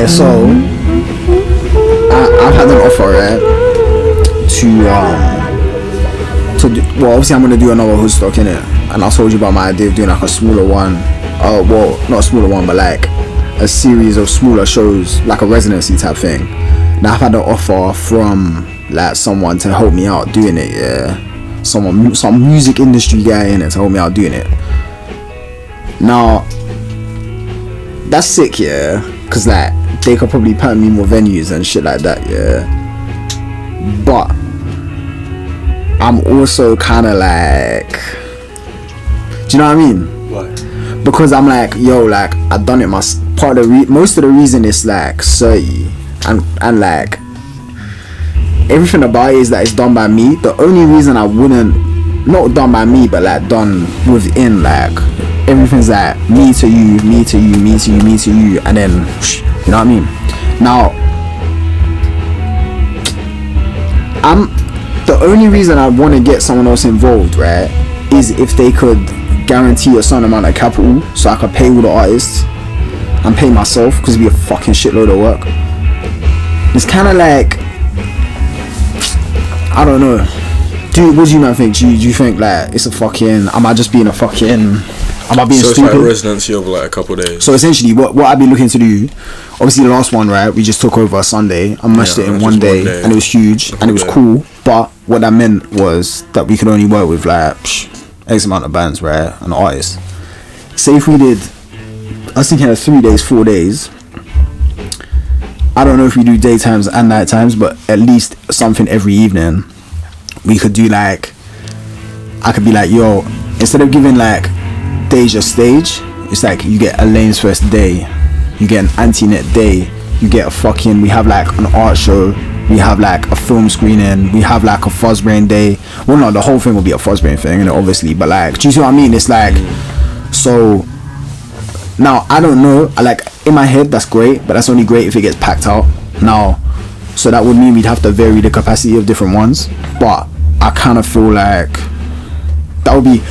So I've had an offer, right, to do, well, obviously I'm gonna do another Hoodstock, innit, and I told you about my idea of doing like a smaller one, well, not a smaller one, but like a series of smaller shows, like a residency type thing. Now I've had an offer from like someone to help me out doing it, yeah, some music industry guy in it to help me out doing it. Now that's sick, yeah, cause like they could probably pay me more venues and shit like that, yeah, but I'm also kind of like, do you know what I mean? What? Because I'm like, yo, like I've done it. Most of the reason is like certain and like everything about it is that it's done by me. The only reason I wouldn't, not done by me, but like done within, like everything's like me to you, me to you, me to you, me to you, and then you know what I mean. Now the only reason I want to get someone else involved, right, is if they could guarantee a certain amount of capital so I could pay all the artists and pay myself, because it'd be a fucking shitload of work. It's kind of like, I don't know. What do you man think? Do you think like it's a fucking, am I just being a fucking, am I being so stupid? So it's like a residency over like a couple of days. So essentially what I've been looking to do, obviously the last one, right, we just took over a Sunday. I mashed it in one day and it was huge and it was cool, but what that meant was that we could only work with like X amount of bands, right, and artists. Say if we did, I was thinking of 3 days, 4 days. I don't know if we do daytimes and night times, but at least something every evening. We could do like, I could be like, yo, instead of giving like Deja stage, it's like you get Elaine's first day, you get an anti-net day, you get a fucking, we have like an art show, we have like a film screening, we have like a Fuzzbrain day. Well, no, the whole thing will be a Fuzzbrain thing, you know, obviously, but like, do you see what I mean? It's like, so now I don't know, like in my head that's great, but that's only great if it gets packed out. Now, so that would mean we'd have to vary the capacity of different ones, but I kind of feel like that would be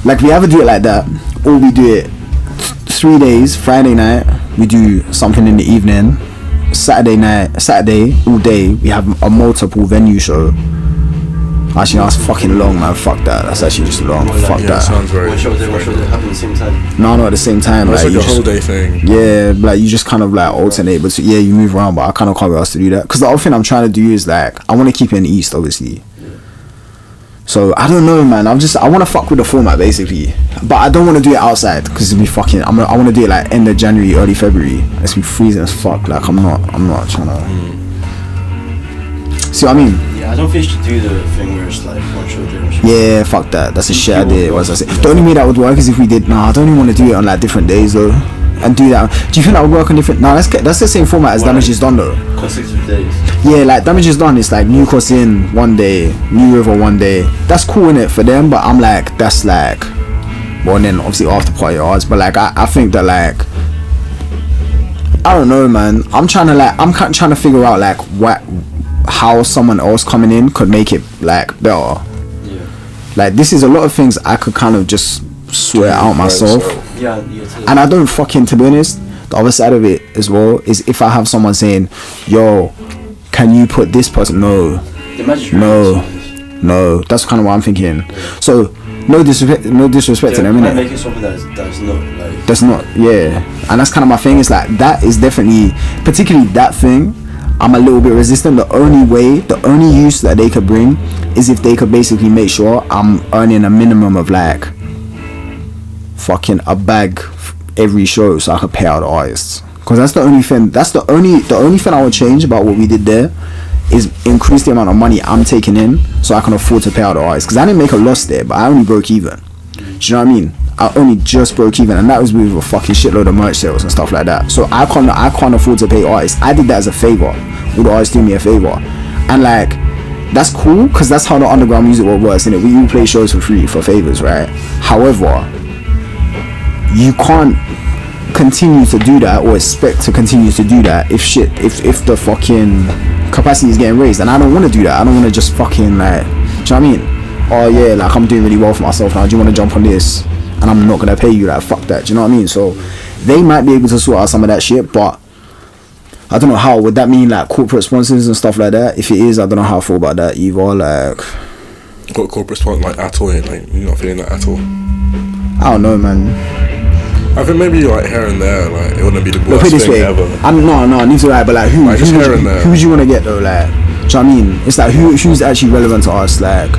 like, we either do it like that or we do it 3 days. Friday night we do something in the evening, Saturday all day we have a multiple venue show. Actually, no, that's fucking long, man. Fuck that. That's actually just long. Fuck that. Sounds very. One show happen at the same time? No, not at the same time. It's like you a whole day thing. Yeah, like you just kind of like alternate, but yeah, you move around. But I kind of can't be asked to do that because the other thing I'm trying to do is like I want to keep it in the East, obviously. So I don't know, man. I want to fuck with the format basically, but I don't want to do it outside because it'll be fucking. I want to do it like end of January, early February. It's be freezing as fuck. Like I'm not trying to. See what I mean? Yeah, I don't think you should do the thing where it's like one show there. Yeah, fuck that. That's a shit idea. What was I saying? The only way that would work is if we did. Nah, I don't even want to do it on like different days though, and do that. Do you think that would work on different? Nah, that's the same format as Damage Is Done though. Consecutive days. Yeah, like Damage Is Done. It's like New Cross in one day, New River one day. That's cool in it for them, but I'm like, that's like, well, and then obviously after party hours. But like, I think that like, I don't know, man. I'm trying to figure out like how someone else coming in could make it like better. Yeah. Like this is a lot of things I could kind of just swear out myself. Yeah. And I don't fucking, to be honest, the other side of it as well is if I have someone saying, yo, can you put this person? No, that's kind of what I'm thinking. So no disrespect to them, innit? Making something that's not like, that's not, yeah. And that's kind of my thing. Is like that is definitely, particularly that thing, I'm a little bit resistant. The only use that they could bring is if they could basically make sure I'm earning a minimum of like fucking a bag every show so I could pay out the artists. Because that's the only thing. That's the only thing I would change about what we did there is increase the amount of money I'm taking in so I can afford to pay out the artists. Because I didn't make a loss there, but I only broke even. Do you know what I mean? I only just broke even, and that was with a fucking shitload of merch sales and stuff like that. So I can't afford to pay artists. I did that as a favor. All the artists do me a favor, and like that's cool because that's how the underground music world works. And we all play shows for free for favors, right? However, you can't continue to do that or expect to continue to do that if the fucking capacity is getting raised. And I don't want to do that. I don't want to just fucking like, do you know what I mean? Oh yeah, like I'm doing really well for myself now. Do you want to jump on this? And I'm not gonna pay you. Like fuck that. Do you know what I mean? So they might be able to sort out some of that shit, but I don't know how. Would that mean like corporate sponsors and stuff like that? If it is, I don't know how I feel about that either. Like, got corporate sponsors like at all? Like, you're not feeling that at all? I don't know, man. I think maybe like here and there, like it wouldn't be the Look, worst put it this thing way. ever. No, I need to like, but like who? Like, just here and there. Who do you want to get though? Like, do you know what I mean? It's like who's actually relevant to us? Like,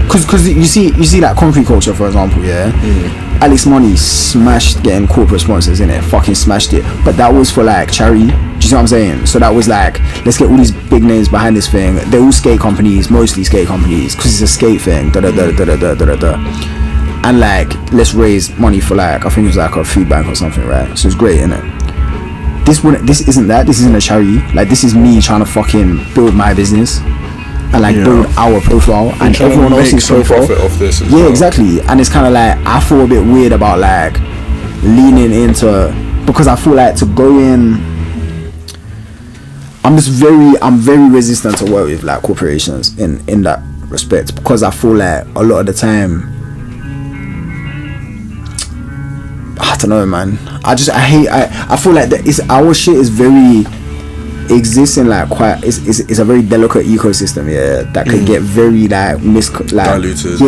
cause you see like concrete culture, for example, yeah. Alex Money smashed getting corporate sponsors in it, fucking smashed it. But that was for like charity. Do you see what I'm saying? So that was like, let's get all these big names behind this thing. They're all skate companies, mostly skate companies, because it's a skate thing. And like, let's raise money for like, I think it was like a food bank or something, right? So it's great, innit? This isn't that. This isn't a charity. Like, this is me trying to fucking build my business and like build our profile and everyone else's profile. Off this as yeah, well. exactly. And it's kind of like, I feel a bit weird about like leaning into, because I feel like to go in, I'm very resistant to work with like corporations in that respect, because I feel like a lot of the time, I don't know, man. I feel like that our shit is very exists in like quite it's a very delicate ecosystem, yeah, that could get very like diluted,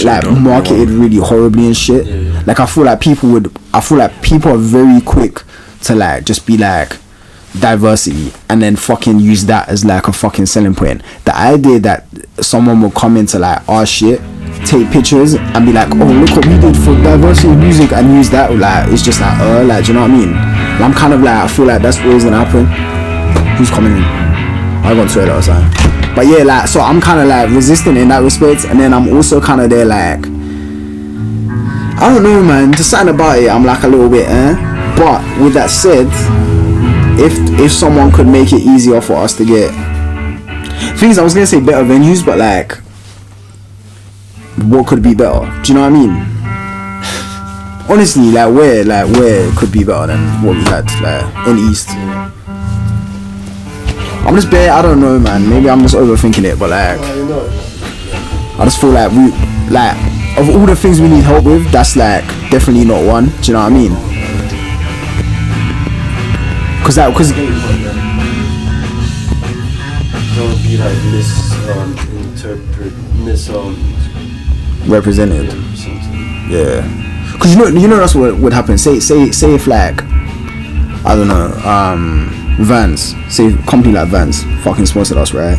like marketed really horribly and shit. Like I feel like people are very quick to like just be like diversity and then fucking use that as like a fucking selling point. The idea that someone will come into like our shit, take pictures and be like, oh, look what we did for diversity of music, and use that, like, it's just like, like, do you know what I mean? And I'm kind of like, I feel like that's always gonna happen. Who's coming in? I got to it or something. But yeah, like, so I'm kind of like resistant in that respect, and then I'm also kind of there like, I don't know, man, just something about it, I'm like a little bit, but with that said, if someone could make it easier for us to get things, I was gonna say better venues, but like, what could be better? Do you know what I mean? Honestly, like where could be better than what we had like in East? I'm just bare, I don't know, man. Maybe I'm just overthinking it, but like, I just feel like we, like, of all the things we need help with, that's like definitely not one. Do you know what I mean? Cause don't be like represented. Yeah. Cause you know that's what would happen. Say if like, I don't know, Vans, say a company like Vans fucking sponsored us, right?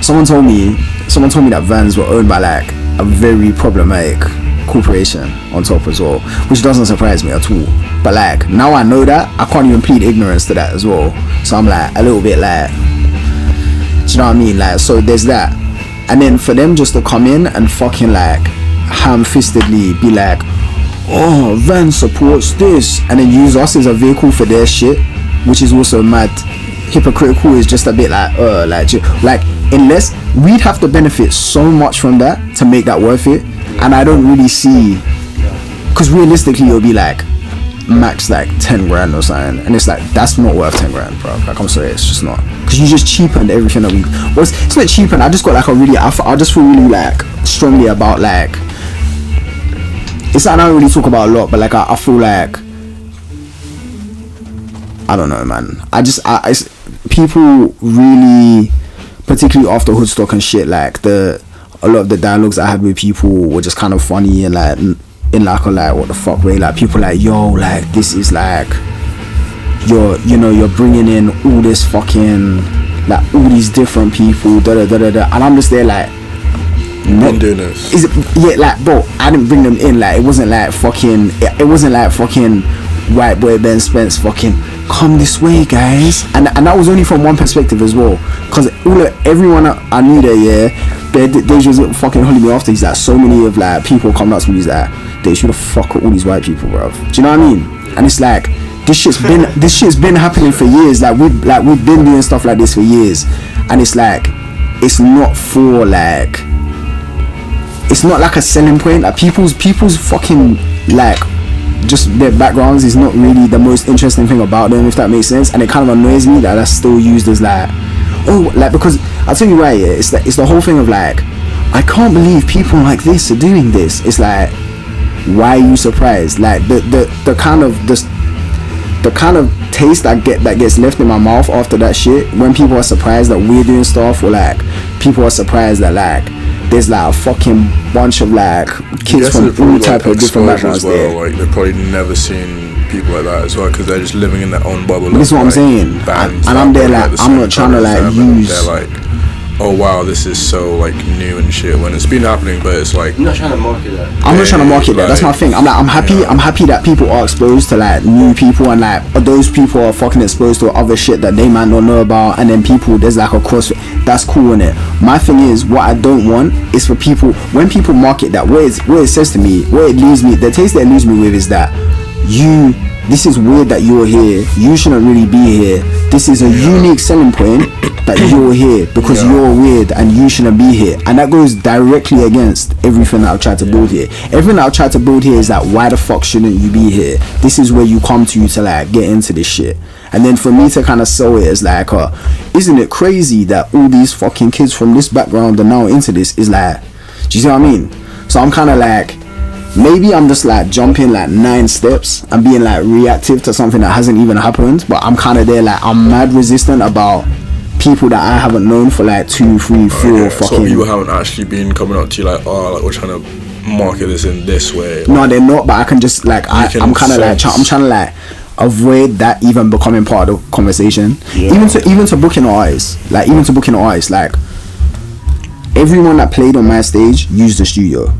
Someone told me that Vans were owned by like a very problematic corporation on top as well, which doesn't surprise me at all. But like, now I know that, I can't even plead ignorance to that as well. So I'm like a little bit like, do you know what I mean? Like, so there's that. And then for them just to come in and fucking like ham-fistedly be like, oh, Vans supports this, and then use us as a vehicle for their shit, which is also mad hypocritical, is just a bit like unless we'd have to benefit so much from that to make that worth it. And I don't really see, because realistically it'll be like max like 10 grand or something, and it's like, that's not worth 10 grand, bro. Like, I'm sorry, it's just not, because you just cheapened everything that we, well, it's not cheapened, I just got like a really, I just feel really like strongly about like, it's like I don't really talk about a lot, but like I feel like, I don't know, man, people really, particularly after Hoodstock and shit, like a lot of the dialogues I had with people were just kind of funny, and like in like a like what the fuck way, like people like, yo, like this is like you're bringing in all this fucking like all these different people, and I'm just there like, I'm doing this. Is it, yeah, like, bro, I didn't bring them in, like it wasn't like fucking white boy Ben Spence fucking come this way, guys, and that was only from one perspective as well, because everyone I knew there, yeah, they just fucking holding me after. He's like, so many of like people come up to me, he's like, they should have fucked all these white people, bro. Do you know what I mean? And it's like, this shit's been happening for years. Like we've been doing stuff like this for years, and it's like, it's not for like, it's not like a selling point. Like people's fucking like, just their backgrounds is not really the most interesting thing about them, if that makes sense. And it kind of annoys me that that's still used as like, oh, like, because I'll tell you why, yeah, it's the whole thing of like, I can't believe people like this are doing this. It's like, why are you surprised? Like the kind of the kind of taste that gets left in my mouth after that shit, when people are surprised that we're doing stuff, or like people are surprised that like there's like a fucking bunch of like kids from all type of different backgrounds there. Like they've probably never seen people like that as well, because they're just living in their own bubble. This is what I'm saying, and I'm there like I'm not trying to like use. They're like, oh wow, this is so like new and shit, when it's been happening, but it's like I'm not trying to market that. I'm not trying to market that. That's my thing. I'm like, I'm happy that people are exposed to like new people, and like those people are fucking exposed to other shit that they might not know about, and then people, there's like a cross. That's cool, innit? My thing is, what I don't want is for people, when people market that, what it says to me, where it leaves me, the taste that it leaves me with is that this is weird that you're here, you shouldn't really be here, this is a unique selling point that you're here because you're weird and you shouldn't be here. And that goes directly against everything that I've tried to build here. Everything that I've tried to build here is that, why the fuck shouldn't you be here? This is where you come to like get into this shit. And then for me to kind of sell it as like, isn't it crazy that all these fucking kids from this background are now into this, is like, do you see what I mean? So I'm kind of like, maybe I'm just like jumping like 9 steps and being like reactive to something that hasn't even happened, but I'm kind of there like, I'm mad resistant about people that I haven't known for like 2, 3, 4 fucking. So people haven't actually been coming up to you like, oh, like we're trying to market this in this way. No, they're not, but I can just like, I'm kind of like, I'm trying to like avoid that even becoming part of the conversation. Even to booking artists, like everyone that played on my stage used the studio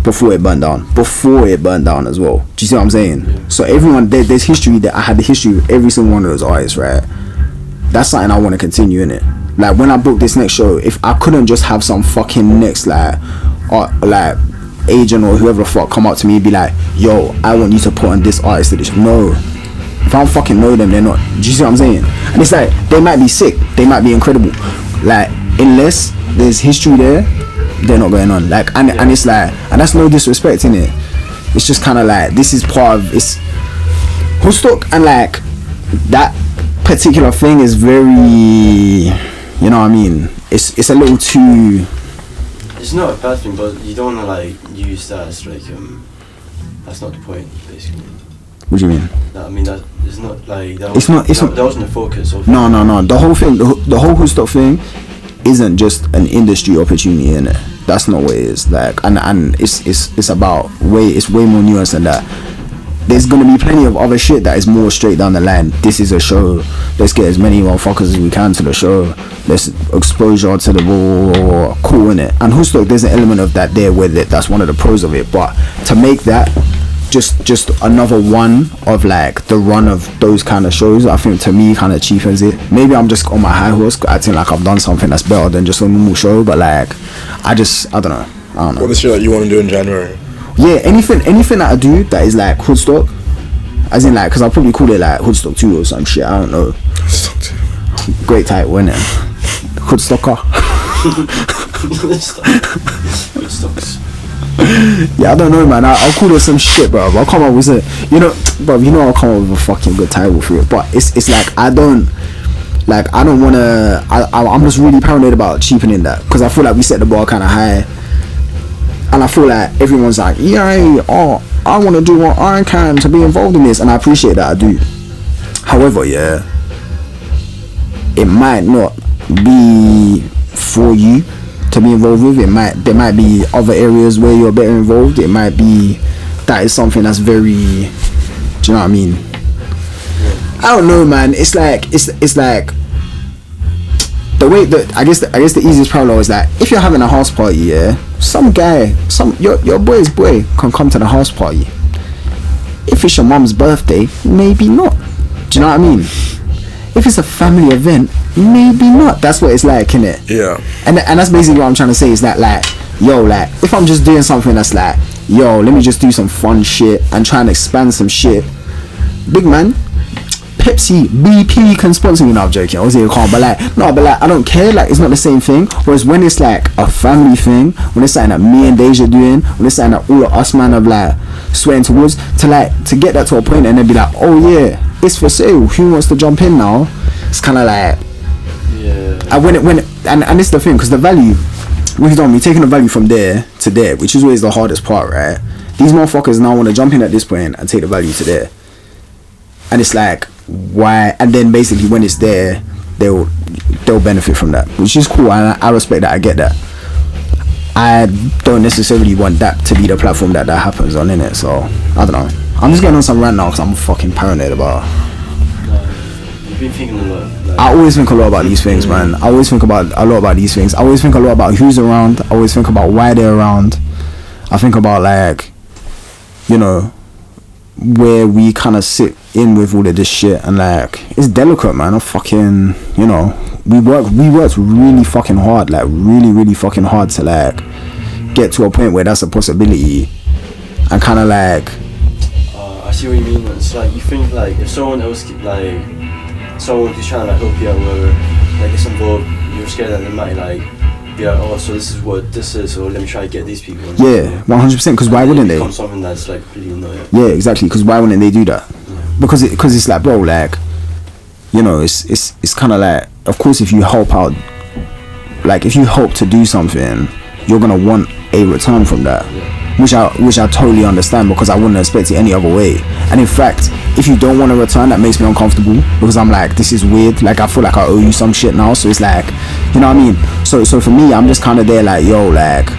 before it burned down as well. Do you see what I'm saying? So everyone, there's history, that I had the history with every single one of those artists, right? That's something I want to continue, innit? Like when I book this next show, if I couldn't just have some fucking next like agent or whoever the fuck come up to me and be like, yo, I want you to put on this artist to this. No, if I don't fucking know them, they're not. Do you see what I'm saying? And it's like, they might be sick, they might be incredible, like unless there's history there, they're not going on. Like, and it's like, and that's no disrespect in it. It's just kind of like, this is part of it's Hoodstock, and like that particular thing is very, you know what I mean, it's a little too, it's not a bad thing, but you don't want to like use that as like that's not the point basically. What do you mean? I mean, that it's not like that. That wasn't the focus of no, the whole thing, the whole Hoodstock thing isn't just an industry opportunity, innit? That's not what it is. Like, and it's about it's way more nuanced than that. There's gonna be plenty of other shit that is more straight down the line. This is a show, let's get as many motherfuckers as we can to the show, let's exposure to the raw, cool, innit? And Hoodstock, there's an element of that there with it, that's one of the pros of it. But to make that just another one of like the run of those kind of shows, I think to me kind of cheapens it. Maybe I'm just on my high horse acting like I've done something that's better than just a normal show, but like I don't know. What is shit that you want to do in January? Yeah, anything that I do that is like Hoodstock, as in like, because I'll probably call it like Hoodstock 2 or some shit, I don't know. Great title, isn't it? Hoodstocker. Hoodstocks. Yeah, I don't know, man. I'll call it some shit, bro. I'll come up with it, I'll come up with a fucking good title for it. But it's like I don't want to. I'm just really paranoid about cheapening that, because I feel like we set the bar kind of high, and I feel like everyone's like, I want to do what I can to be involved in this, and I appreciate that, I do. However, yeah, it might not be for you to be involved with. There might be other areas where you're better involved. It might be that is something that's very, do you know what I mean? I don't know, man. It's like the way that I guess the easiest parallel is that if you're having a house party, yeah, your boy's boy can come to the house party. If it's your mom's birthday, maybe not. Do you know what I mean? If it's a family event, maybe not. That's what it's like, innit? Yeah. And that's basically what I'm trying to say, is that like, yo, like if I'm just doing something that's like, yo, let me just do some fun shit and try and expand some shit, big man, Pepsi, BP can sponsor me. No, I'm joking, obviously you can't, but like I don't care, like it's not the same thing. Whereas when it's like a family thing, when it's something that me and Deja doing, when it's something that all of us man have like sweating towards, to get that to a point and then be like, oh yeah, it's for sale, who wants to jump in now? It's kind of like, yeah. And it's the thing, because the value, we're taking the value from there to there, which is always the hardest part, right? These motherfuckers now want to jump in at this point and take the value to there. and it's like, why? And then basically when it's there, they'll benefit from that, which is cool, and I respect that. I get that. I don't necessarily want that to be the platform that happens on, innit? So I don't know. I'm just getting on some rant now because I'm fucking paranoid about. You've been thinking a lot. Like, I always think a lot about these things, man. I always think about a lot about these things. I always think a lot about who's around. I always think about why they're around. I think about, like, you know, where we kind of sit in with all of this shit, and like, it's delicate, man. I'm fucking, you know, we worked really fucking hard, like really fucking hard to like get to a point where that's a possibility, and kind of like. I see what you mean. It's like you think like if someone else like someone who's trying to like help you out, where like gets involved, you're scared that they might like be like, oh, so this is what this is, so let me try to get these people. Yeah, 100%. Because why wouldn't they? Become something that's like really annoying. Yeah, exactly. Because why wouldn't they do that? Yeah. Because it's like, bro, like, you know, it's kind of like, of course, if you help out, like if you help to do something, you're gonna want a return from that. Yeah. Which I totally understand, because I wouldn't expect it any other way. And in fact, if you don't want a return, that makes me uncomfortable, because I'm like, this is weird. Like, I feel like I owe you some shit now. So it's like, you know what I mean? So for me, I'm just kind of there like, yo, like,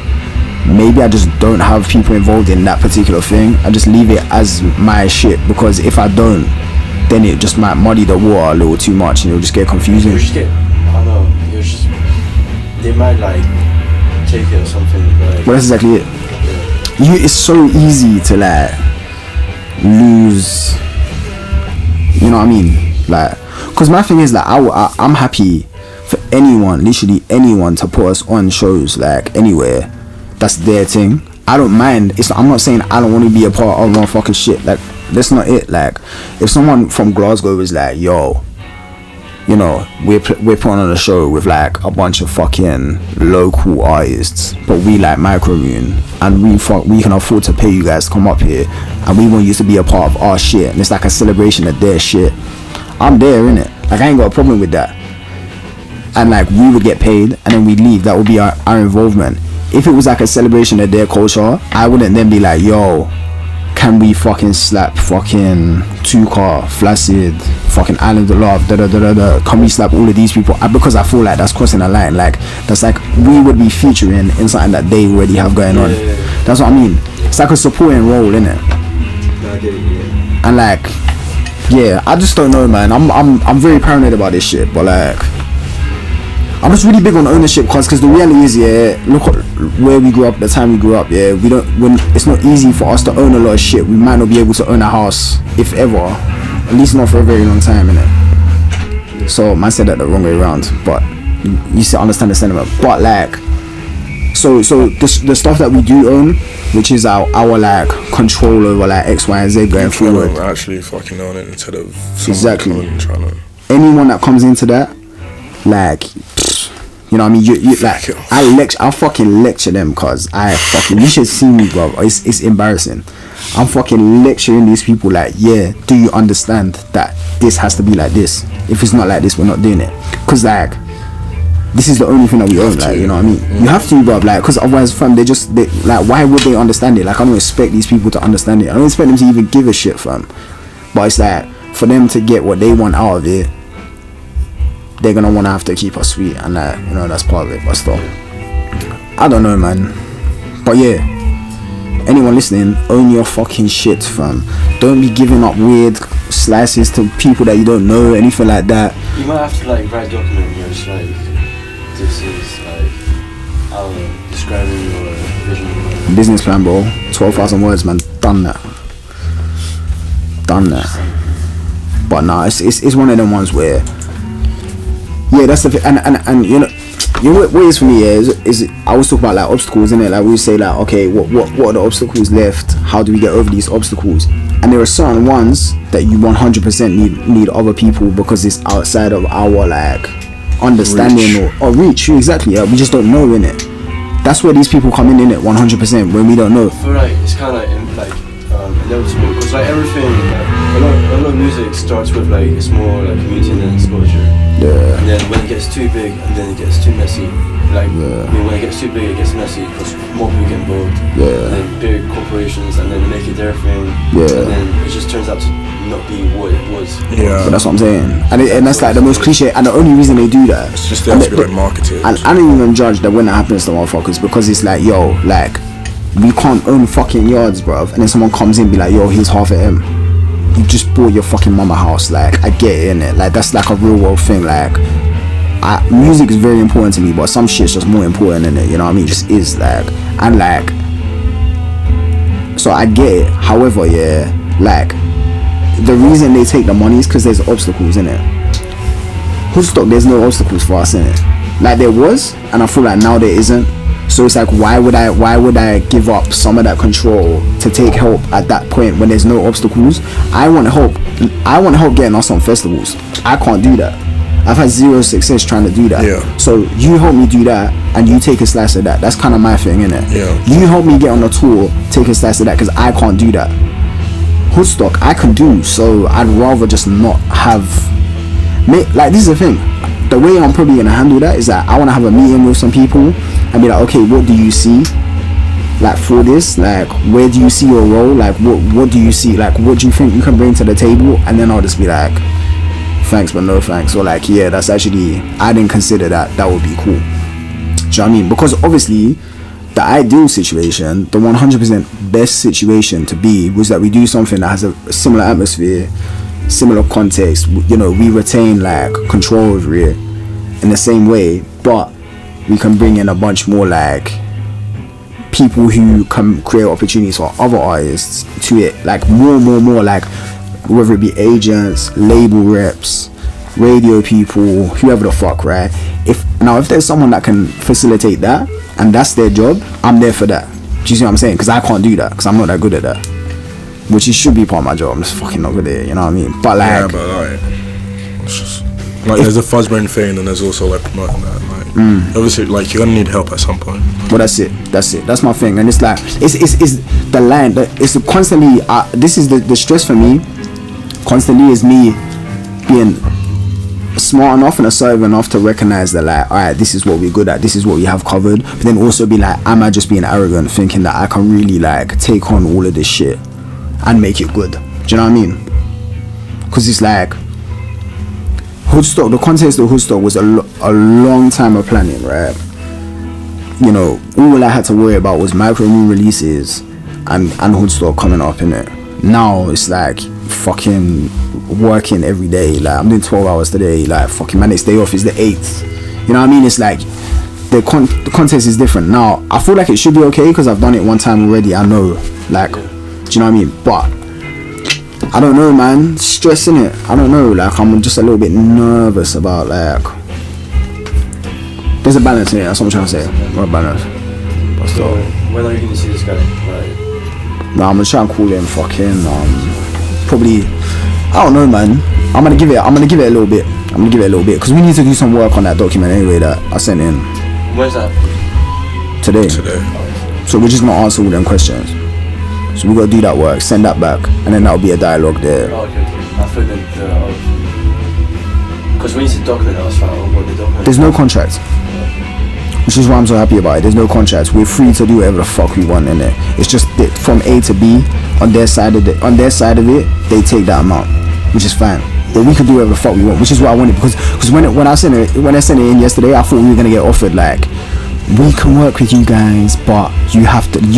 maybe I just don't have people involved in that particular thing. I just leave it as my shit, because if I don't, then it just might muddy the water a little too much, and it'll just get confusing. You just get, I don't know, it's just, they might like take it or something. Like, well, that's exactly it. It's so easy to like lose, you know what I mean? Like, because my thing is like, I'm happy for anyone, literally anyone, to put us on shows like anywhere. That's their thing. I don't mind. I'm not saying I don't want to be a part of my fucking shit. Like, that's not it. Like, if someone from Glasgow is like, yo, you know, we're putting on a show with like a bunch of fucking local artists, but we like micromoon, and we can afford to pay you guys to come up here, and we want you to be a part of our shit, and it's like a celebration of their shit. I'm there, innit? Like, I ain't got a problem with that. And like, we would get paid, and then we'd leave. That would be our involvement. If it was like a celebration of their culture, I wouldn't then be like, yo, can we fucking slap fucking Tuka, Flaccid, fucking Island of Love, can we slap all of these people? Because I feel like that's crossing a line. Like, that's like, we would be featuring in something that they already have going on. That's what I mean. It's like a supporting role, innit? And like, yeah, I just don't know, man. I'm very paranoid about this shit, but like, I'm just really big on ownership, because the reality is, yeah, look at where we grew up, the time we grew up, yeah, it's not easy for us to own a lot of shit. We might not be able to own a house, if ever, at least not for a very long time, innit? So, man said that the wrong way around, but you still understand the sentiment. But like, so the stuff that we do own, which is our like control over like X, Y, and Z going forward. Actually fucking own it instead of exactly trying to. Anyone that comes into that, like, you know what I mean? You like, I fucking lecture them, cause you should see me, bro. It's embarrassing. I'm fucking lecturing these people like, yeah, do you understand that this has to be like this? If it's not like this, we're not doing it. Cause like, this is the only thing that we own, like, you know what I mean? You have to, bro, like, cause otherwise, fam, they like, why would they understand it? Like, I don't expect these people to understand it. I don't expect them to even give a shit, fam. But it's like, for them to get what they want out of it, they're gonna wanna have to keep us sweet, and that, you know, that's part of it. But still, I don't know, man. But yeah, anyone listening, own your fucking shit, fam. Don't be giving up weird slices to people that you don't know, anything like that. You might have to like write a document, you know, just like, this is like, I don't know, describing your vision. Business plan, bro. 12,000 words, man. Done that. But nah, it's one of them ones where, yeah, that's the thing. And you know what it is for me, is I always talk about like obstacles, innit? Like, we say like, okay, what are the obstacles left? How do we get over these obstacles? And there are certain ones that you 100% need other people, because it's outside of our like understanding or reach. Exactly. Yeah, we just don't know, innit? That's where these people come in it 100%, when we don't know. I feel like it's kind of like inevitable, because like everything. Like, a lot of music starts with like a small like community and then exposure. Yeah. And then when it gets too big and then it gets too messy. Like when it gets too big, it gets messy because more people get involved. Yeah. And then big corporations, and then they make it their thing. Yeah. And then it just turns out to not be what it was. Yeah. But that's what I'm saying, and that's like the most cliche. And the only reason they do that, it's just they have to be like marketed. And I don't even judge that when that happens to motherfuckers, because it's like, yo, like we can't own fucking yards, bruv. And then someone comes in and be like, yo, here's half of him. You just bought your fucking mama house. Like, I get it, innit? Like, that's like a real world thing. Like, music is very important to me, but some shit's just more important in it, you know what I mean? Just is, like, and like, so I get it. However, yeah, like, the reason they take the money is because there's obstacles in it. Hoodstock, there's no obstacles for us in it. Like, there was, and I feel like now there isn't. So it's like, why would I give up some of that control to take help at that point when there's no obstacles? I want to help getting us on festivals. I can't do that. I've had zero success trying to do that. Yeah. So you help me do that and you take a slice of that. That's kind of my thing, innit? Yeah. You help me get on the tour, take a slice of that, because I can't do that. Hoodstock I can do, so I'd rather just not have. Like, this is the thing. The way I'm probably gonna handle that is that I want to have a meeting with some people and be like, okay, what do you see? Like, for this, like, where do you see your role? Like, what do you see? Like, what do you think you can bring to the table? And then I'll just be like, thanks but no thanks, or like, yeah, that's actually, I didn't consider that. That would be cool. Do you know what I mean? Because obviously the ideal situation, the 100% best situation to be, was that we do something that has a similar atmosphere, similar context, you know, we retain like control over it in the same way, but we can bring in a bunch more like people who can create opportunities for other artists to it, like more like, whether it be agents, label reps, radio people, whoever the fuck, right? If there's someone that can facilitate that and that's their job, I'm there for that. Do you see what I'm saying? Because I can't do that, because I'm not that good at that, which it should be part of my job. I'm just fucking not good at it, you know what I mean? But like, yeah, but like, it's just like, there's a Fuzzbrain thing and there's also like promoting that, like obviously like you're gonna need help at some point. Well, that's my thing. And it's like, it's the line that it's constantly this is the stress for me constantly, is me being smart enough and assertive enough to recognize that, like, alright, this is what we're good at, this is what we have covered, but then also be like, am I just being arrogant thinking that I can really like take on all of this shit and make it good? Do you know what I mean? Because it's like, Hoodstock, the context of Hoodstock was a long time of planning, right? You know, all I had to worry about was micromoon releases and Hoodstock coming up, innit? Now it's like fucking working every day. Like, I'm doing 12 hours today. Like, fucking my next day off is the 8th. You know what I mean? It's like the context is different. Now I feel like it should be okay because I've done it one time already. I know, like, do you know what I mean? But I don't know, man. Stressing it. I don't know. Like, I'm just a little bit nervous about, like, there's a balance in it. That's what I'm trying to say. What balance? But so when are you gonna see this guy? Like, nah, I'm gonna try and call him fucking probably, I don't know, man. I'm gonna give it a little bit. Because we need to do some work on that document anyway that I sent in. Where's that? Today. So we're just gonna answer all them questions. So we gotta do that work, send that back, and then that'll be a dialogue there. Oh, okay. I thought that because when you said document, I was like, oh, what the document? There's no contract, which is why I'm so happy about it. There's no contract. We're free to do whatever the fuck we want in it. It's just that from A to B, on their side of it, they take that amount, which is fine. But we can do whatever the fuck we want, which is what I wanted, because when I sent it in yesterday, I thought we were gonna get offered like, we can work with you guys, but you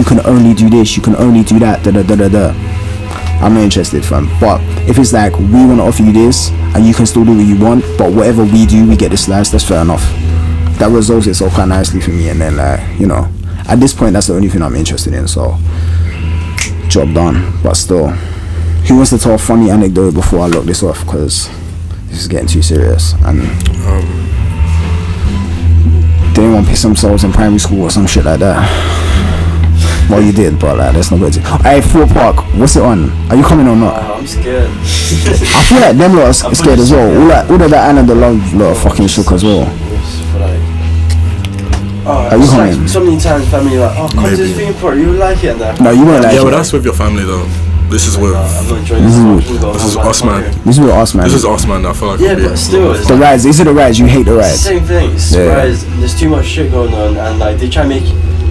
can only do this, you can only do that, I'm not interested, fam. But if it's like, we want to offer you this and you can still do what you want, but whatever we do, we get the slice, that's fair enough. That resolves itself quite nicely for me. And then, like, you know, at this point, that's the only thing I'm interested in. So, job done. But still, who wants to tell a funny anecdote before I lock this off? Because this is getting too serious. And they didn't want to piss themselves in primary school or some shit like that. Well, you did, but like, that's not good. Hey, Fort Park, what's it on? Are you coming or not? I'm scared. I feel like them lot are scared as well. All of that Anna the Love lot are fucking shook as well. Are you coming? Like, so many times family like, oh, come to this theme party, you like it and that. No, you won't like it. Yeah, but that's with your family though. This is with. I'm not enjoying this. This is us, man. This is with us, man. This is us, man. I feel like. Yeah, but still, it's the rides. These are the rides. You hate the rides. Same thing. It's rides. There's too much shit going on, and like they try to make.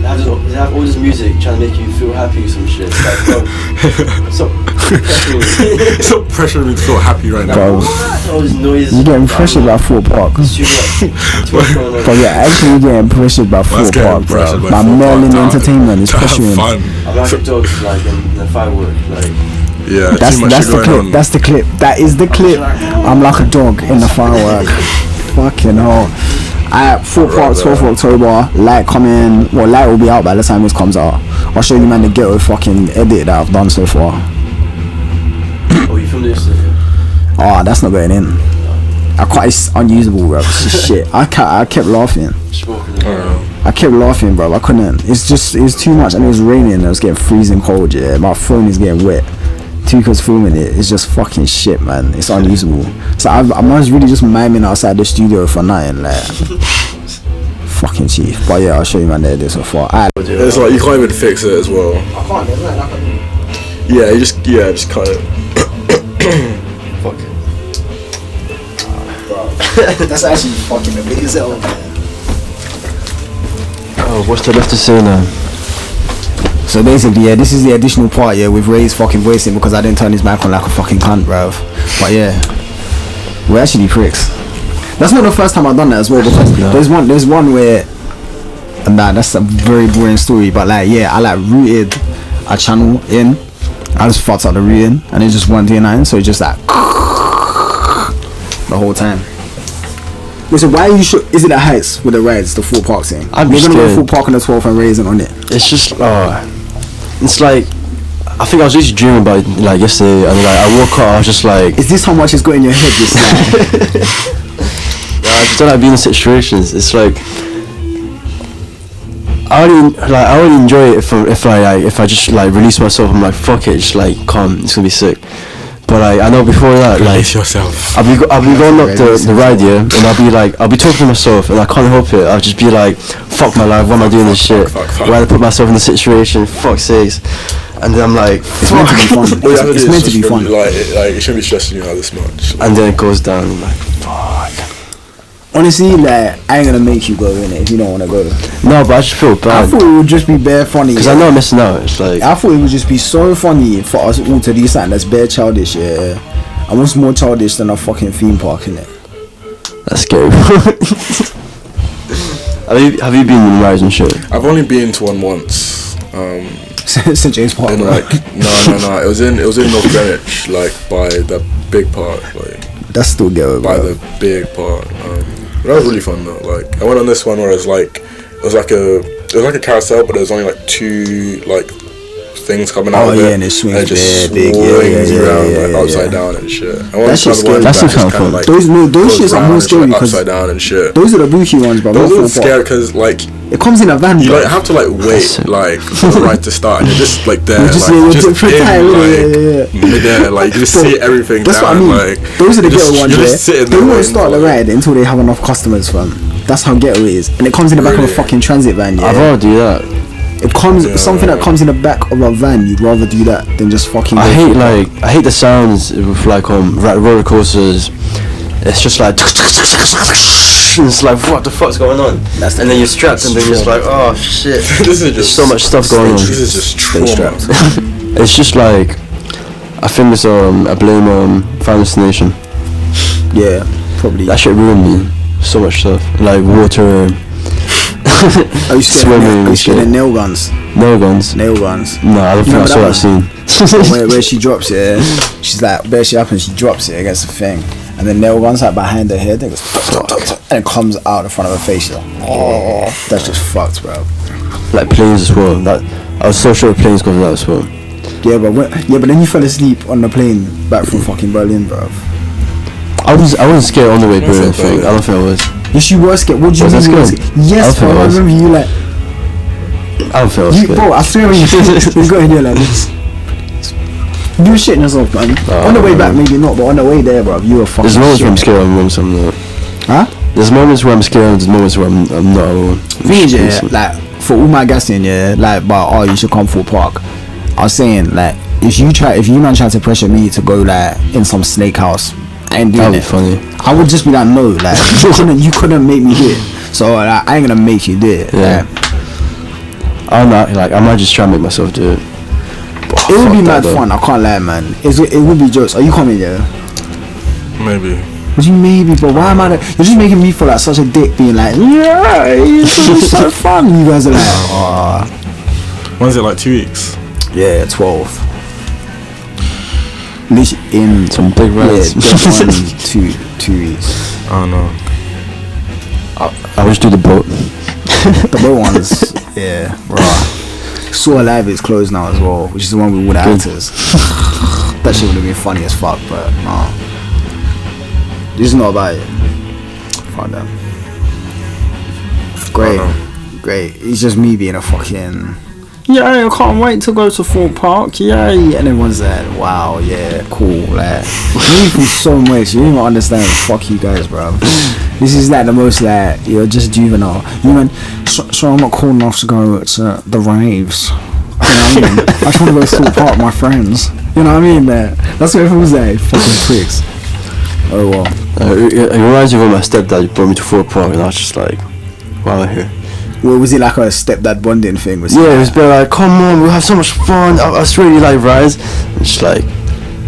They have all this music trying to make you feel happy or some shit. It's like, bro, stop pressuring me. Stop pressuring me to feel happy right now. Bro, all this noise. you're getting pressured by Fort Park. Too much going on. But you're actually getting pressured by Fort Park, bro. By Merlin Entertainment is pressuring. I'm like a dog, like in the firework, like. Yeah, that's the clip. On. That's the clip. That is the clip. I'm like a dog in the firework. Fucking hell. At Fort Park, 12th October, Light coming. Well, Light will be out by the time this comes out. I'll show you, man, the ghetto fucking edit that I've done so far. Oh, you filmed this? Oh, that's not going in. I quite, it's unusable, bro. It's shit. I kept laughing. I kept laughing, bro. I couldn't. It's too much, and it was raining. And it was getting freezing cold. Yeah, my phone is getting wet. Tuka's filming it. It's just fucking shit, man. It's unusable. So I was really just miming outside the studio for nothing, like. Fucking chief. But yeah, I'll show you, man. There it is so far. It's like you can't even fix it as well. I can't. There's nothing I can do. Yeah, just cut it. Fuck it. Bro, that's actually fucking amazing, man. Oh, what's there left to say now? So basically, yeah, this is the additional part, yeah, with Ray's fucking voicing because I didn't turn his mic on like a fucking cunt, bruv. But yeah, we're actually pricks. That's not the first time I've done that as well, because there's one where, nah, that's a very boring story, but like, yeah, I like rooted a channel in, I just fucked up the rooting, and it just 139, so it just like, the whole time. Wait, so why are you sure? Is it at Heights with the rides, the Fort Park thing? I'm We're gonna scared. go Fort Park on the 12th and Ray isn't on it. It's just, it's like, I think I was just dreaming about it, like yesterday, and like I woke up, I was just like, is this how much is going in your head this night? I just don't like being in situations. It's like I would enjoy it if I just like release myself. I'm like, fuck it, just like calm, it's gonna be sick. But I know before that, like, Release yourself. I'll be going up the ride, yeah, and I'll be talking to myself, and I can't help it. I'll just be like, fuck my life, why am I doing this shit? Why did I put myself in this situation? Fuck sakes. And then I'm like, it's meant to be fun. It's meant to be fun. Like it shouldn't be stressing you out this much. And then it goes down. I'm like, fuck. Honestly, like, I ain't gonna make you go in it if you don't wanna go. No, but I just feel bad. I thought it would just be bare funny. Because I know I'm missing out. It's like, I thought it would just be so funny for us all to do something that's bare childish, yeah. And what's more childish than a fucking theme park, innit? that's scary. Have you been in rides and shit? I've only been to one once. St. James Park, in bro. like no. It was in North Greenwich, like by the big park, like That's still ghetto, by bro. the big park. That was really fun though. Like I went on this one where it was like a carousel, but there was only like two like things coming out of it. And it swings and it just big, swings around yeah, like upside down and shit. And That shit's scary. That's kind of fun. like Those shits are more scary because upside down and shit. those are the bookie ones, bro. Those not are Fort scary Park. because like It comes in a van, you bro. like have to like wait like for the ride to start, and you're just like there, Just midair, like you just see everything. That's down, what I mean. Like Those are the ghetto ones, you're yeah. just sitting They there won't waiting start for the it. ride until they have enough customers, fam. That's how ghetto it is, and it comes in the back of a Really? fucking transit van, yeah. I'd rather do that. It comes something that comes in the back of a van. You'd rather do that than just fucking. I hate the sounds with like roller coasters. It's just like it's like what the fuck's going on? And then you're strapped and then you're just like, oh shit. This is There's just so much stuff going on. This is just trauma. strapped. It's just like I think it's I blame Final Destination. Yeah, probably. That shit ruined me. So much stuff like water. Are you scared of nail guns? Nail guns. Nail guns. No, I don't think I saw that scene. where she drops it, she's like, where she happens, she drops it against the thing, and then nail guns like behind her head, and it goes, and it comes out the front of her face. Like, oh, that's just fucked, bro. Like planes as well. That I was so sure planes because of that as well. Yeah, but then you fell asleep on the plane back from fucking Berlin, bro. I wasn't scared on the way, bro. I don't think I was. Yes, you were scared. What do you Was I mean? scared? Yes, bro. I remember you like. I don't feel scared. Bro, I swear when you got in here like this. You were shitting yourself, man. On the way back, maybe not, but on the way there, bro, you were fucking. There's moments where I'm shit. scared, and moments I'm not. Huh? There's moments where I'm scared, and there's moments where I'm not. Thing is, yeah, like for all my gassing, yeah, like, but you should come Fort Park. I was saying, like, if you man try to pressure me to go like in some snake house, I ain't doing That'd be it. funny. I would just be like, no, like you couldn't make me do it. So like, I ain't gonna make you do it. Yeah. Like, I'm not like I might just try and make myself do it. it would be mad fun. I can't lie, man. It would be jokes. Are you coming, yeah? Maybe. What do you maybe, but why am I? You're just making me feel like such a dick, being like, yeah, it's so fun. You guys are like, oh. When's it, like 2 weeks? Yeah, 12. At least in Some big rides. Yeah, 2 weeks. Oh no. I wish do the boat. The boat ones, yeah, raw. Saw Alive is closed now as well, which is the one with all the actors. That shit would have been funny as fuck, but nah. Just not about it. Fuck them. Great. It's just me being a fucking. Yeah, I can't wait to go to Fort Park. Yay! And everyone's like, wow, yeah, cool. Like, you feel so much. You don't even understand. Fuck you guys, bro. This is like the most like you're just juvenile. You mean so I'm not cool enough to go to the raves. You know what I mean? I just want to go to Fort Park with my friends. You know what I mean? That's what everyone's like. Fucking pricks. Oh well. It reminds me of when my stepdad brought me to Fort Park, and I was just like, wow, here. Well, was it like a stepdad bonding thing? It was been like, come on, we'll have so much fun. I was really like rides. It's just like,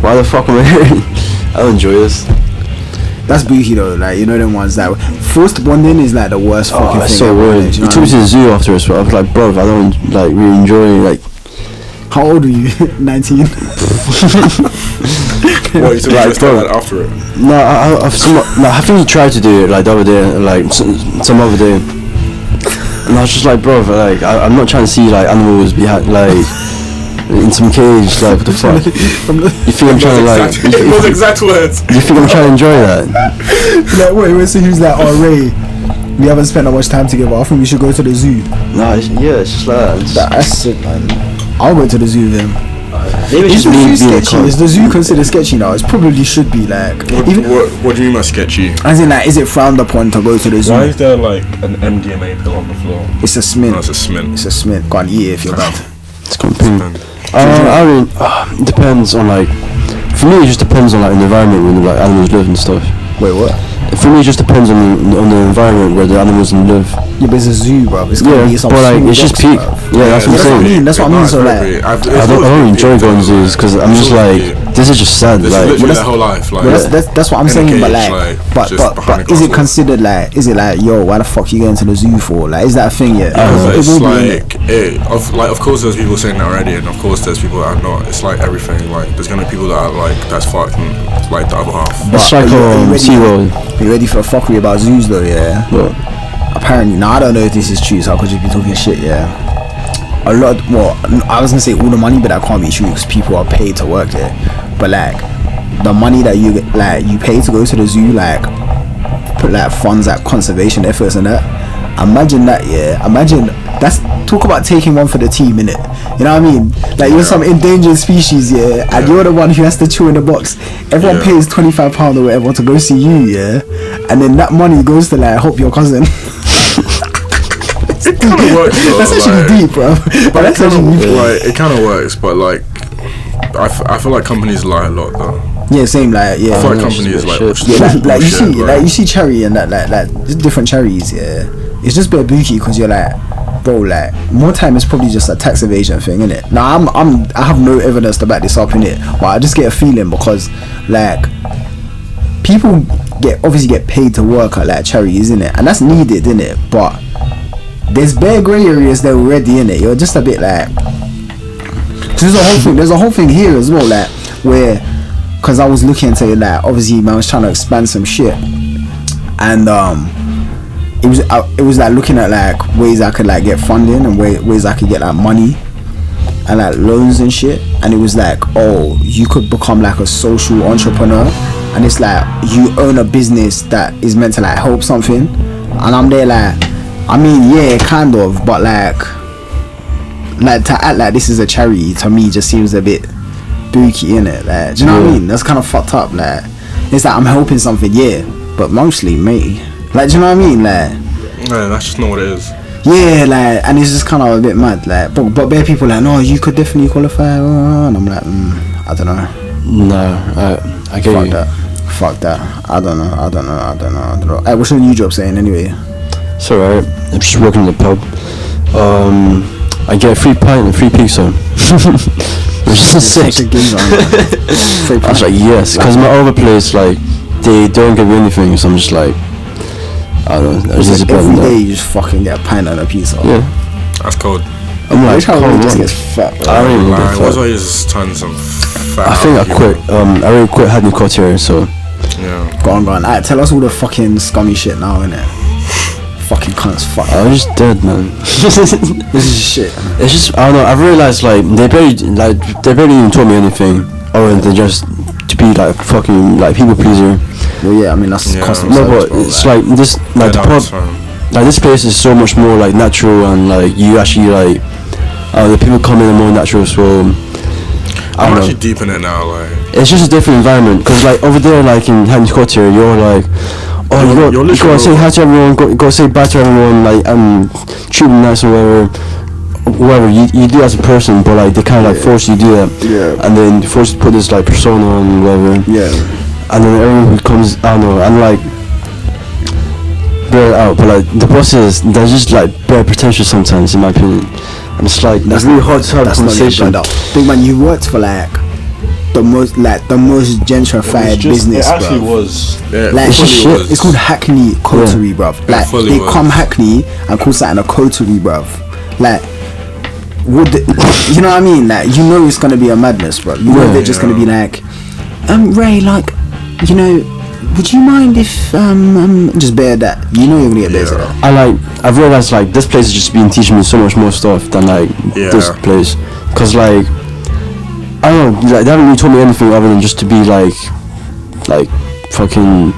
why the fuck am I here? I don't enjoy this. That's booky though, like, you know them ones that forced bonding is like the worst fucking thing. That's so weird. You took me to the zoo after so I was like, bro, I don't like really enjoy like. How old are you? 19. What, you took like, that after it? No, I think he tried to do it like the other day, like some other day. And I was just like, bro, like I'm not trying to see like animals behind like in some cage, like what the fuck? You think I'm trying to like? Those exact words. You think I'm trying to enjoy that? Like wait, so he was like, oh Ray, we haven't spent that much time together. I think we should go to the zoo. No, it's just like that. That's sick, man. I'll go to the zoo then. Maybe Is just the zoo being sketchy? Is the zoo considered sketchy now? It probably should be like. What do you mean by sketchy? As in like, is it frowned upon to go to the zoo? Why is there like an MDMA pill on the floor? It's a smint. No, it's a smint. It's a smint. Go and eat it if you're bad. It's complete. I mean, it depends on like. For me, it just depends on like the environment where the like animals live and stuff. Wait, what? For me, it just depends on the environment where the animals live. Yeah, but it's a zoo, bro. It's gonna be some but like it's just peak. Yeah, that's what I'm saying. That's what I mean. So like, I don't enjoy going to zoos because I'm just like, this is just sad. This like, is literally their whole life. Like, that's what I'm saying. But like, but is it considered like? Is it like, yo, why the fuck you going to the zoo for? Like, is that a thing yet? It's like, of course, there's people saying that already, and of course, there's people that are not. It's like everything. Like, there's gonna be people that are like, that's fucked, and like the other half. It's like SeaWorld. Are you ready for a fuckery about zoos though? Yeah. What? Apparently, now I don't know if this is true, so I could just be talking shit, yeah. A lot, well, I was gonna say all the money, but that can't be true because people are paid to work there. But like, the money that you pay to go to the zoo, like, put like funds at conservation efforts and that. Imagine that, yeah. Imagine that's talk about taking one for the team, innit? You know what I mean? Like you're some endangered species, yeah, and you're the one who has to chew in the box. Everyone pays £25 or whatever to go see you, yeah, and then that money goes to like help your cousin. It kind of works though, that's actually like, deep, bro. But that's actually deep. Like, it kind of works, but like I feel like companies lie a lot though. Yeah, same, like, yeah. I feel like companies like you see Cherry and that like different cherries, yeah. It's just a bit booky because you're like, bro, like more time is probably just a tax evasion thing, innit? Now I have no evidence to back this up, innit, but I just get a feeling because like people obviously get paid to work at like cherries, innit, and that's needed, innit, but there's bare grey areas there already, innit. You're just a bit like, so there's a whole thing here as well, like where, because I was looking into it, like obviously man was trying to expand some shit, and it was like looking at like ways I could like get funding and ways I could get like money and like loans and shit, and it was like, oh, you could become like a social entrepreneur, and it's like you own a business that is meant to like help something, and I'm there like, I mean, yeah, kind of, but like to act like this is a charity to me just seems a bit booky, innit? Like, do you know what I mean? That's kind of fucked up. Like, it's like I'm helping something, yeah, but mostly me. Like, do you know what I mean? Like, no, that's just not what it is. Yeah, like, and it's just kind of a bit mad, like, but bare people like, no, you could definitely qualify, and I'm like, I don't know. No, I get you. Fuck that. I don't know. Hey, what's your new job saying anyway? It's alright. I'm just working in the pub. I get a free pint and free pizza. Which is sick. I was like, yes, because my other place, like, they don't give me anything, so I'm just like, I don't know. It's like every day you just fucking get a pint and a pizza. Yeah. That's cold. I'm like, come on. Just gets fat. I don't even get fat. What's why you just turn some fat? I think I quit. I already quit Hackney Courtier, so. Yeah. Go on. Alright, tell us all the fucking scummy shit now, innit? Fucking cunts, fuck. I was just dead, man. This is shit. It's just, I don't know, I've realised, like, they barely even told me anything, other than just to be, like, fucking, like, people pleaser. Well, yeah, I mean, that's customer no, service, but bro, it's like this, like, the pub, like, this place is so much more, like, natural, and, like, you actually, like, the people come in are more natural, so, I'm actually deep in it now, like. It's just a different environment, because, like, over there, like, in Hackney Courtier, you're, like, oh, you gotta say hi to everyone, gotta say bye to everyone, like, treat them nice or whatever you do as a person, but, like, they kind of, like, force you to do that, and then force you to put this, like, persona on, whatever, and then everyone who comes, I don't know, and, like, bear out, but, like, the bosses, they're just, like, very pretentious sometimes, in my opinion, and it's, like, that's really hard to have a conversation. Big man, you worked for, like, the most gentrified business, it actually bruv. was. Yeah, like shit. It's called Hackney Coterie, bruv. Like they come Hackney and call something a coterie, bruv. Like, you know what I mean? Like, you know it's gonna be a madness, bruv. You know they're just gonna be like, Ray, like, you know, would you mind if just bear that? You know you're gonna get bears of that. I've realized, like, this place has just been teaching me so much more stuff than, like, this place, cause, like, I don't know, like, they haven't really told me anything other than just to be like fucking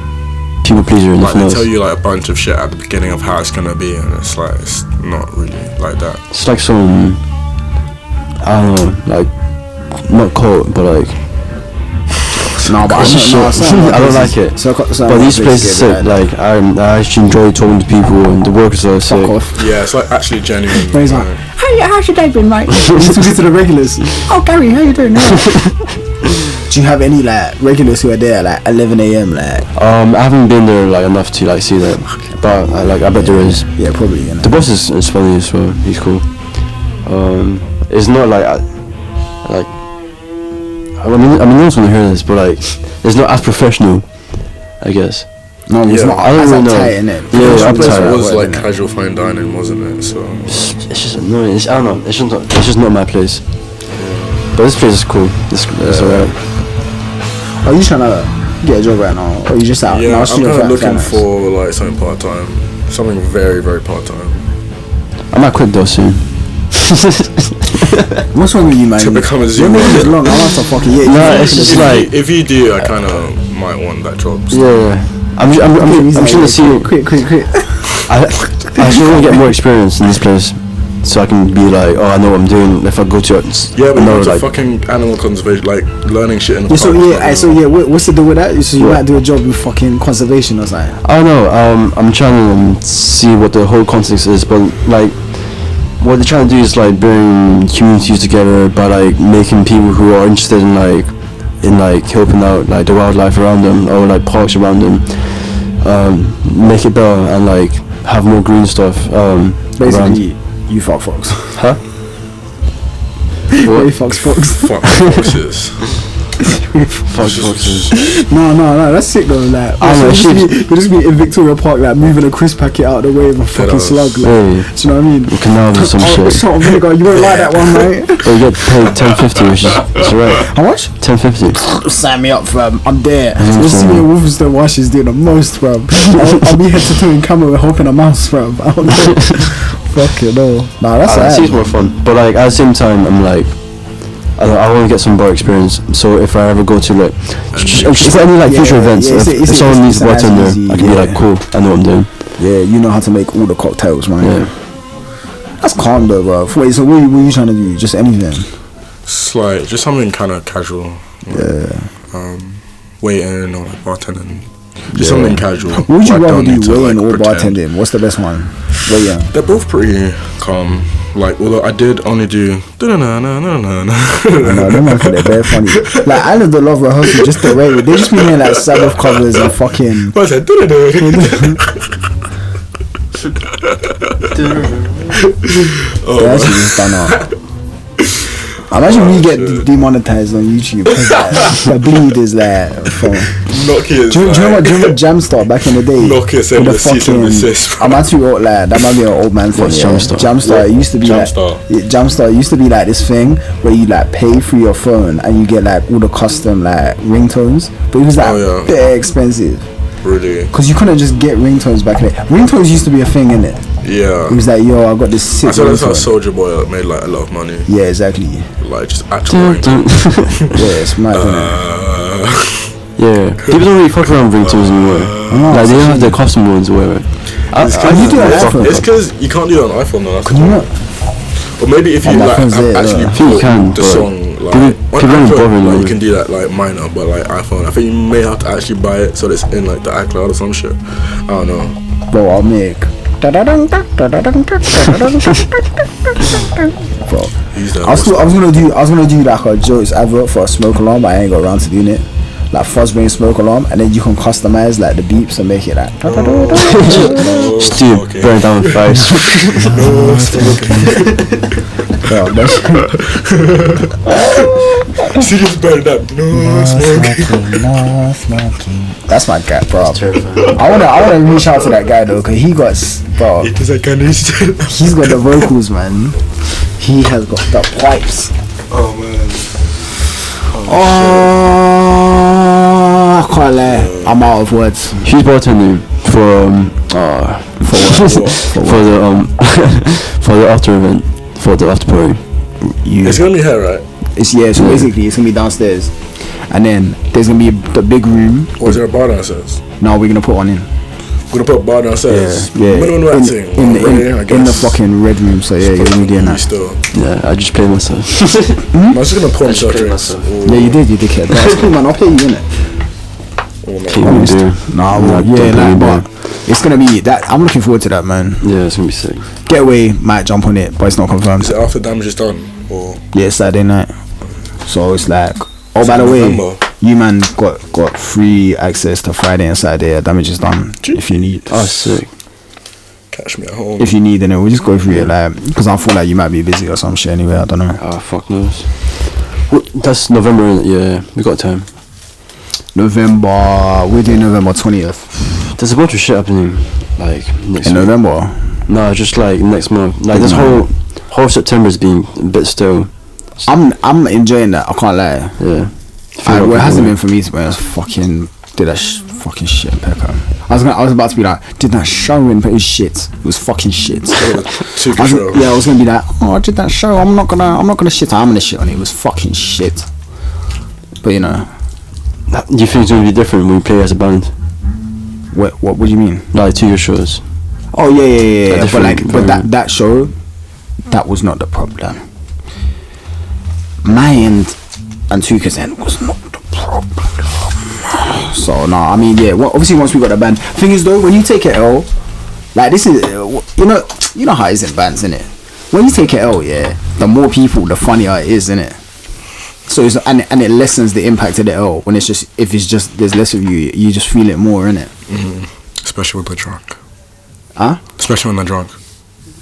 people pleaser and nothing else. They tell you, like, a bunch of shit at the beginning of how it's gonna be, and it's like, it's not really like that. It's like some, I don't know, like, not cult, but like, no, but I don't like it. But these places sick. Like, I actually enjoy talking to people, and the workers are sick. Yeah, it's like actually genuine. He's like, how's your day been, mate? He's talking to the regulars. Oh, Gary, how you doing? Do you have any, like, regulars who are there like 11 a.m. like? I haven't been there, like, enough to, like, see that, but I bet there is. Yeah, probably. You know. The boss is funny as well. He's cool. It's not like I mean, no one's gonna hear this, but, like, it's not as professional, I guess. No, it's not. I don't really know. Yeah, uptight. It was like casual fine dining, wasn't it? So it's just annoying. I don't know. It's just not my place. But this place is cool. It's alright. Are you trying to get a job right now, or are you just out? Yeah, I'm kind of looking for, like, something part time, something very, very part time. I might quit though soon. What's wrong with you, man? To become a Zoom long. I want to fucking it's just like, if you do, I kind of might want that job. So. Yeah. I'm just gonna see. Quick. I just want to get more experience in this place, so I can be like, oh, I know what I'm doing. If I go to it, yeah, but it's like fucking animal conservation, like learning shit in the park. What's the deal with that? So you might do a job with fucking conservation or something. I don't know. I'm trying to see what the whole context is, but, like, what they're trying to do is, like, bring communities together by, like, making people who are interested in helping out, like, the wildlife around them, or, like, parks around them, make it better and, like, have more green stuff basically around. You fuck fox. Huh? What? You fuck fox. Fuck foxes. Fuck foxes. No, that's sick though. Like, you'll just be in Victoria Park, like, moving a crisp packet out of the way of a fucking slug. Like, really? Do you know what I mean? You can now do some shit. Salt and vinegar, you won't like that one, mate. Well, you get paid $10.50, which is right. How much? $10.50. Sign me up, fam. I'm there. You'll see me in Wolverstone while she's doing the most, fam. I'll be head to toe in camera helping a mouse, fam. Fucking no. Nah, that's it seems more fun, but, like, at the same time, I'm like, I want to get some bar experience, so if I ever go to, like, if any, like, future events, if someone needs bartender, I can be like, cool, I know what I'm doing. Yeah, you know how to make all the cocktails, man. Yeah. That's calm though, bro. Wait, so what are you trying to do? Just anything? It's like just something kind of casual. Like, waiting or, like, bartending. Just something casual. What would you rather do, waiting or bartending? What's the best one? But yeah. They're both pretty calm. Like, although I did only do No, them man they're very funny. Like Island of Love Rehearsal, just the way they just be doing like Sabbath covers and fucking. What's that? They actually just done up. Imagine we get demonetized on YouTube because the bleed is like from Nokia. Do you know what Jamstar back in the day? Nokia said the the cease and desist. I'm actually like that might be an old man thing. What's Jamstar? Jamstar it used to be Jamstar used to be like this thing where you like pay for your phone and you get like all the custom like ringtones, but it was like very expensive. Really? Because you couldn't just get ringtones back then. Ringtones used to be a thing, innit? Yeah. It was like, yo, I got this sick. I saw that's how Soulja Boy made like a lot of money. Yeah, exactly. Like just actual ringtones. Yeah, it's mad, innit? Yeah, people don't really fuck around with ringtones anymore. Like they don't have their custom ones or whatever. You do it on iPhone. It's because you can't do it on iPhone though. Can you not? Or maybe if you like actually put the song like on iPhone, like, you can do that like minor, but like iPhone, I think you may have to actually buy it so that it's in like the iCloud or some shit. I don't know. Bro, I'll make. Bro, I was gonna do like a jokes advert for a smoke alarm, but I ain't got around to doing it. Like Fuzzbrain smoke alarm, and then you can customize like the beeps and make it like. Still burn down the fires. Serious burn up. No smoking. That's my guy, bro. I wanna reach out to that guy though, cause he got bro. He's got the vocals, man. He has got the pipes. Oh man. I can't lie. I'm out of words. She's bartending for the after event, for the after party. It's gonna be here, right? So basically it's gonna be downstairs, and then there's gonna be the big room. Or is there a bar downstairs? No, we're gonna put one in. We're gonna put a bar downstairs. Yeah. In the fucking red room. So yeah, you're gonna be doing that. Yeah, I just played myself. I was just gonna pour myself drinks. Yeah, you did, dickhead. That's cool, man. I'll pay you in it. But it's gonna be that. I'm looking forward to that, man. Yeah, it's gonna be sick. Getaway might jump on it, but it's not confirmed. Is it after damage is done? Or yeah, Saturday night. So it's like, oh, by the way, you man got free access to Friday and Saturday. Damage is done. If you need. Oh, sick. Catch me at home. If you need, then we'll just go through it, like, because I feel like you might be busy or some shit anyway. I don't know. Oh, fuck knows. That's November, isn't it? Yeah, we got time. November. We're doing November 20th. There's a bunch of shit happening, like next in week. November. No, just like next month. Like this whole September's been a bit still. I'm enjoying that. I can't lie. Yeah. Well, it hasn't been for me to be honest. Fucking did that fucking shit in Peckham. I was about to be like, did that show in, but it was shit. It was fucking shit. I was gonna be like, oh, I did that show. I'm not gonna shit. I'm gonna shit on it. It was fucking shit. But you know. Do you think it's gonna be different when you play as a band? What do you mean? Like to your shows. Oh yeah. But that show, that was not the problem. My end and Tuka's end was not the problem. So I mean, yeah. Well, obviously once we got the band, thing is though, when you take it L, like this is, you know how it is in bands, innit? When you take it L, yeah, the more people, the funnier it is, innit? So it's, and it lessens the impact of the L when there's less of you, you just feel it more, innit? Mm-hmm. Especially when they're drunk. Huh? Especially when they're drunk.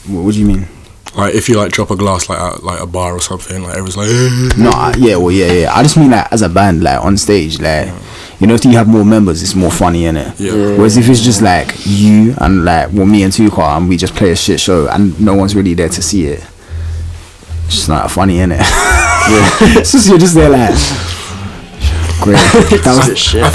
What do you mean? Like if you like drop a glass like at like a bar or something, like everyone's like. No, yeah. I just mean like as a band, like on stage, like you know, if you have more members, it's more funny, innit? Yeah. Whereas if it's just like you and like me and Tuka and we just play a shit show and no one's really there to see it, it's just not funny, innit? Yeah. It's just you're just there like. Great. That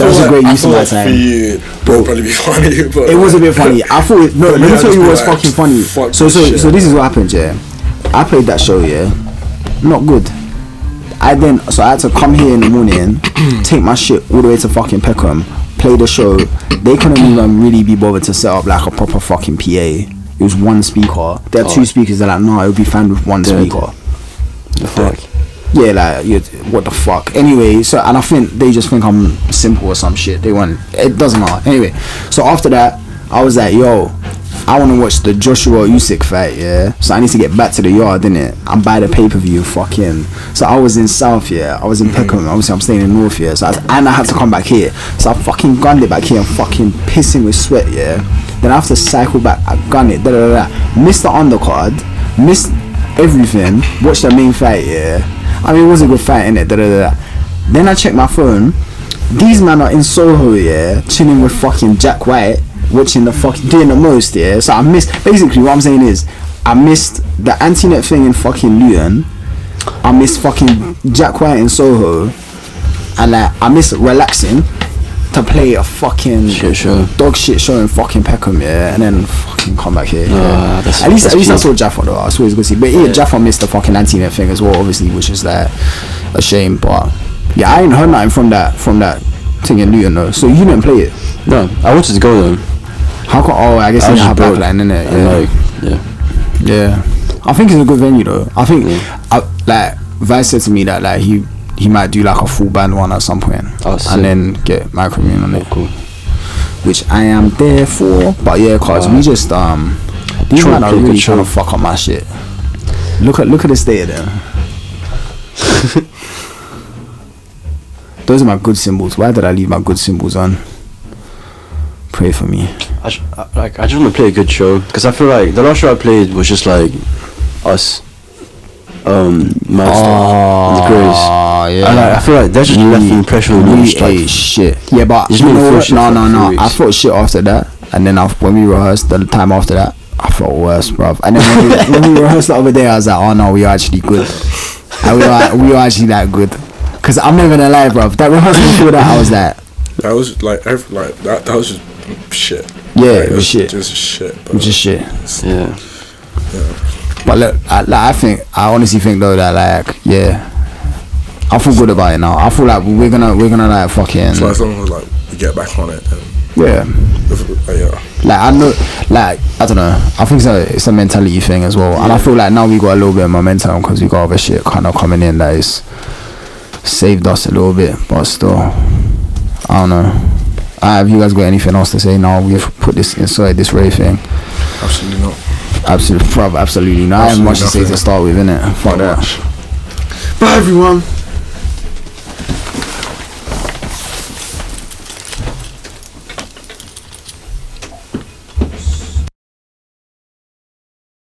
was a great use of my time. For you, it'll probably be funny. But it was a bit funny. I thought let me tell you what's fucking funny. So this is what happened, yeah. I played that show, yeah. Not good. I had to come here in the morning, take my shit all the way to fucking Peckham, play the show. They couldn't even really be bothered to set up like a proper fucking PA. It was one speaker. There are two speakers. They're like, no, it would be fine with one speaker. The fuck. Yeah, like what the fuck. Anyway, so and I think they just think I'm simple or some shit. It doesn't matter. Anyway, so after that, I was like, yo, I want to watch the Joshua Usyk fight, yeah. So I need to get back to the yard, innit? And buy the pay-per-view, fucking. So I was in South, yeah. I was in Peckham. Obviously, I'm staying in North, yeah. So and I had to come back here. So I fucking gunned it back here. I'm fucking pissing with sweat, yeah. Then I have to cycle back. I gun it. Missed the undercard. Missed everything. Watched the main fight, yeah. I mean, it was a good fight, innit? Then I checked my phone. These men are in Soho, yeah, chilling with fucking Jack White, watching the fucking doing the most, yeah. So I missed. Basically, what I'm saying is, I missed the anti-net thing in fucking Luton. I missed fucking Jack White in Soho, and like I missed relaxing to play a fucking dog shit show in fucking Peckham, yeah, and then fucking come back here. Yeah. At least I saw Jaffa though. I saw he's good to see, but yeah, Jaffa missed the fucking anti-net thing as well, obviously, which is like a shame, but. Yeah, I ain't heard nothing from that thing in Luton though. So you didn't play it? No, I wanted to go though. How come? Oh, I guess you have backline, innit? Yeah. I think it's a good venue though. I think like Vice said to me that like he might do like a full band one at some point, and then get micromoon on it. Cool. Which I am there for. But yeah, cause we just these men are really trying to fuck up my shit. Look at the state of them. Those are my good symbols. Why did I leave my good symbols on? Pray for me. I just want to play a good show because I feel like the last show I played was just like us, Master, the Grays. Yeah. And I feel like that just left an impression on me. Like, shit. Yeah, but you know what? No. I felt shit after that, and then when we rehearsed the time after that, I felt worse, bruv. And then when we rehearsed the other day, I was like, oh no, we are actually good. And we are actually that good. Cause I'm not gonna lie, bro. That rehearsal before that, I was like, that was like that was just shit. Yeah, like, it was shit. Just shit. Just shit. Yeah. But look, I honestly think though that like, yeah, I feel good about it now. I feel like we're gonna like fucking. So as long as like we get back on it. Yeah. Like I know, like I don't know. I think it's a mentality thing as well, and I feel like now we got a little bit of momentum because we got other shit kind of coming in that is. Saved us a little bit, but still, I don't know. Have you guys got anything else to say? No, we've put this inside this Ray thing. Absolutely not. Absolutely not. I have much to say to start with, innit? Fuck that. Bye everyone.